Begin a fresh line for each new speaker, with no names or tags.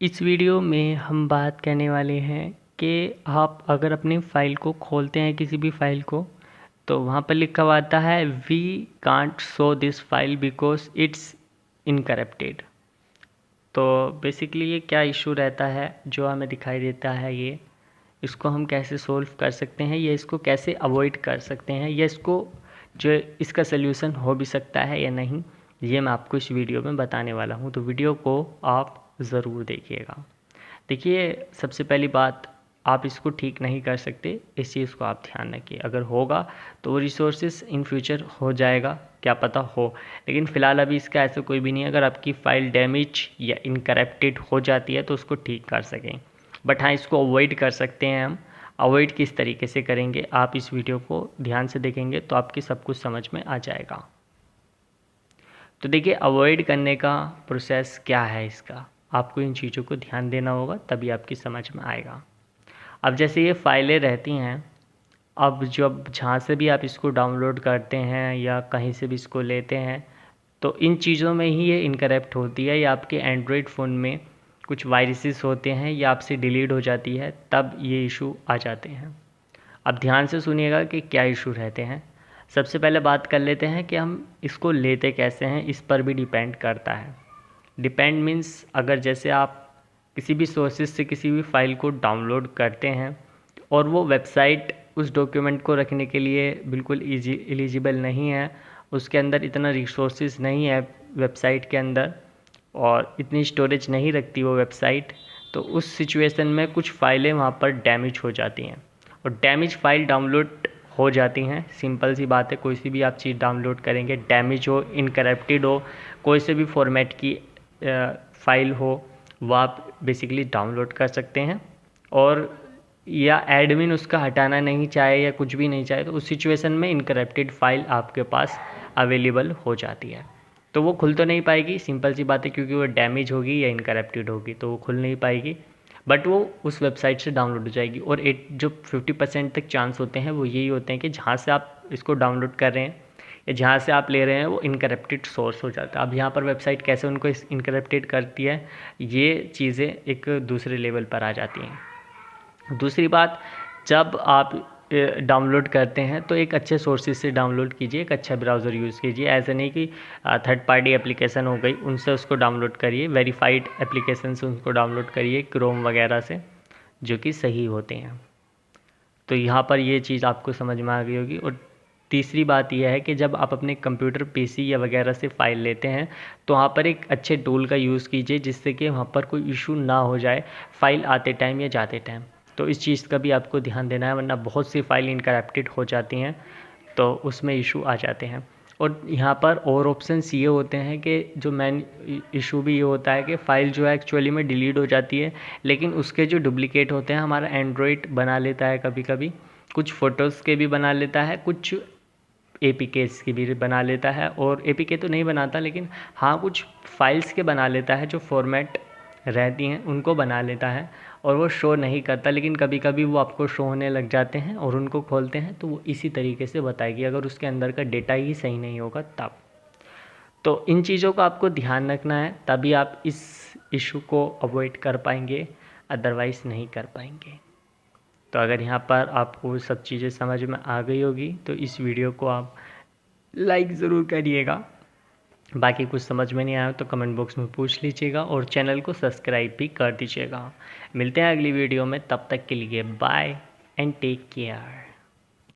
इस वीडियो में हम बात करने वाले हैं कि आप अगर अपनी फ़ाइल को खोलते हैं किसी भी फ़ाइल को, तो वहाँ पर लिखा हुआ आता है we can't show this file because it's encrypted. तो बेसिकली ये क्या इशू रहता है जो हमें दिखाई देता है, ये इसको हम कैसे सोल्व कर सकते हैं या इसको कैसे अवॉइड कर सकते हैं या इसको जो इसका सल्यूशन हो भी सकता है या नहीं, ये मैं आपको इस वीडियो में बताने वाला हूँ। तो वीडियो को आप ज़रूर देखिएगा। देखिए, सबसे पहली बात, आप इसको ठीक नहीं कर सकते, इस चीज़ को आप ध्यान रखिए। अगर होगा तो वो रिसोर्सेज इन फ्यूचर हो जाएगा, क्या पता हो, लेकिन फ़िलहाल अभी इसका ऐसा कोई भी नहीं है। अगर आपकी फ़ाइल डैमेज या इनकरप्टेड हो जाती है तो उसको ठीक कर सकें, बट हाँ, इसको अवॉइड कर सकते हैं हम। अवॉइड किस तरीके से करेंगे, आप इस वीडियो को ध्यान से देखेंगे तो आपकी सब कुछ समझ में आ जाएगा। तो देखिए, अवॉइड करने का प्रोसेस क्या है इसका, आपको इन चीज़ों को ध्यान देना होगा, तभी आपकी समझ में आएगा। अब जैसे ये फाइलें रहती हैं, अब जब जहाँ से भी आप इसको डाउनलोड करते हैं या कहीं से भी इसको लेते हैं, तो इन चीज़ों में ही ये इनकरप्ट होती है या आपके एंड्रॉयड फ़ोन में कुछ वायरसेस होते हैं या आपसे डिलीट हो जाती है, तब ये इशू आ जाते हैं। अब ध्यान से सुनिएगा कि क्या इशू रहते हैं। सबसे पहले बात कर लेते हैं कि हम इसको लेते कैसे हैं, इस पर भी डिपेंड करता है। डिपेंड मीन्स, अगर जैसे आप किसी भी सोर्सेज से किसी भी फाइल को डाउनलोड करते हैं और वो वेबसाइट उस डॉक्यूमेंट को रखने के लिए बिल्कुल एलिजिबल नहीं है, उसके अंदर इतना रिसोर्सेज नहीं है वेबसाइट के अंदर और इतनी स्टोरेज नहीं रखती वो वेबसाइट, तो उस सिचुएशन में कुछ फ़ाइलें वहाँ पर डैमेज हो जाती हैं और डैमेज फ़ाइल डाउनलोड हो जाती हैं। सिंपल सी बात है, कोई सी भी आप चीज़ डाउनलोड करेंगे, डैमेज हो, इनकरप्टेड हो, कोई से भी फॉर्मेट की फ़ाइल हो, वो आप बेसिकली डाउनलोड कर सकते हैं। और या एडमिन उसका हटाना नहीं चाहे या कुछ भी नहीं चाहे, तो उस सिचुएशन में इनकरप्टेड फ़ाइल आपके पास अवेलेबल हो जाती है। तो वो खुल तो नहीं पाएगी, सिंपल सी बात है, क्योंकि वो डैमेज होगी या इनकरप्टेड होगी, तो वो खुल नहीं पाएगी, बट वो उस वेबसाइट से डाउनलोड हो जाएगी। और जो 50% तक चांस होते हैं वो यही होते हैं कि जहाँ से आप इसको डाउनलोड कर रहे हैं या जहाँ से आप ले रहे हैं वो इनकरप्टेड सोर्स हो जाता है। अब यहाँ पर वेबसाइट कैसे उनको इनकरप्टेड करती है, ये चीज़ें एक दूसरे लेवल पर आ जाती हैं। दूसरी बात, जब आप डाउनलोड करते हैं तो एक अच्छे सोर्सेज से डाउनलोड कीजिए, एक अच्छा ब्राउज़र यूज़ कीजिए। ऐसा नहीं कि थर्ड पार्टी एप्लीकेशन हो गई उनसे उसको डाउनलोड करिए, वेरीफाइड एप्लीकेशन से उसको डाउनलोड करिए, क्रोम वगैरह से, जो कि सही होते हैं। तो यहाँ पर ये चीज़ आपको समझ में आ गई होगी। और तीसरी बात यह है कि जब आप अपने कंप्यूटर पीसी या वगैरह से फ़ाइल लेते हैं तो वहाँ पर एक अच्छे टूल का यूज़ कीजिए जिससे कि वहाँ पर कोई इशू ना हो जाए फ़ाइल आते टाइम या जाते टाइम। तो इस चीज़ का भी आपको ध्यान देना है, वरना बहुत सी फाइल इनकरप्टेड हो जाती हैं तो उसमें इशू आ जाते हैं। और यहाँ पर और ऑप्शंस ये होते हैं कि जो मेन इशू भी ये होता है कि फ़ाइल जो है एक्चुअली में डिलीट हो जाती है, लेकिन उसके जो डुप्लिकेट होते हैं हमारा एंड्रॉयड बना लेता है, कभी कभी कुछ फ़ोटोज़ के भी बना लेता है, कुछ एपीकेस की भी बना लेता है। और एपीके तो नहीं बनाता, लेकिन हाँ कुछ फाइल्स के बना लेता है, जो फॉर्मेट रहती हैं उनको बना लेता है और वो शो नहीं करता, लेकिन कभी कभी वो आपको शो होने लग जाते हैं और उनको खोलते हैं तो वो इसी तरीके से बताएगी, अगर उसके अंदर का डेटा ही सही नहीं होगा तब। तो इन चीज़ों का आपको ध्यान रखना है, तभी आप इस इशू को अवॉइड कर पाएंगे, अदरवाइज़ नहीं कर पाएंगे। तो अगर यहाँ पर आपको सब चीज़ें समझ में आ गई होगी तो इस वीडियो को आप लाइक ज़रूर करिएगा। बाकी कुछ समझ में नहीं आया तो कमेंट बॉक्स में पूछ लीजिएगा और चैनल को सब्सक्राइब भी कर दीजिएगा। मिलते हैं अगली वीडियो में, तब तक के लिए बाय एंड टेक केयर।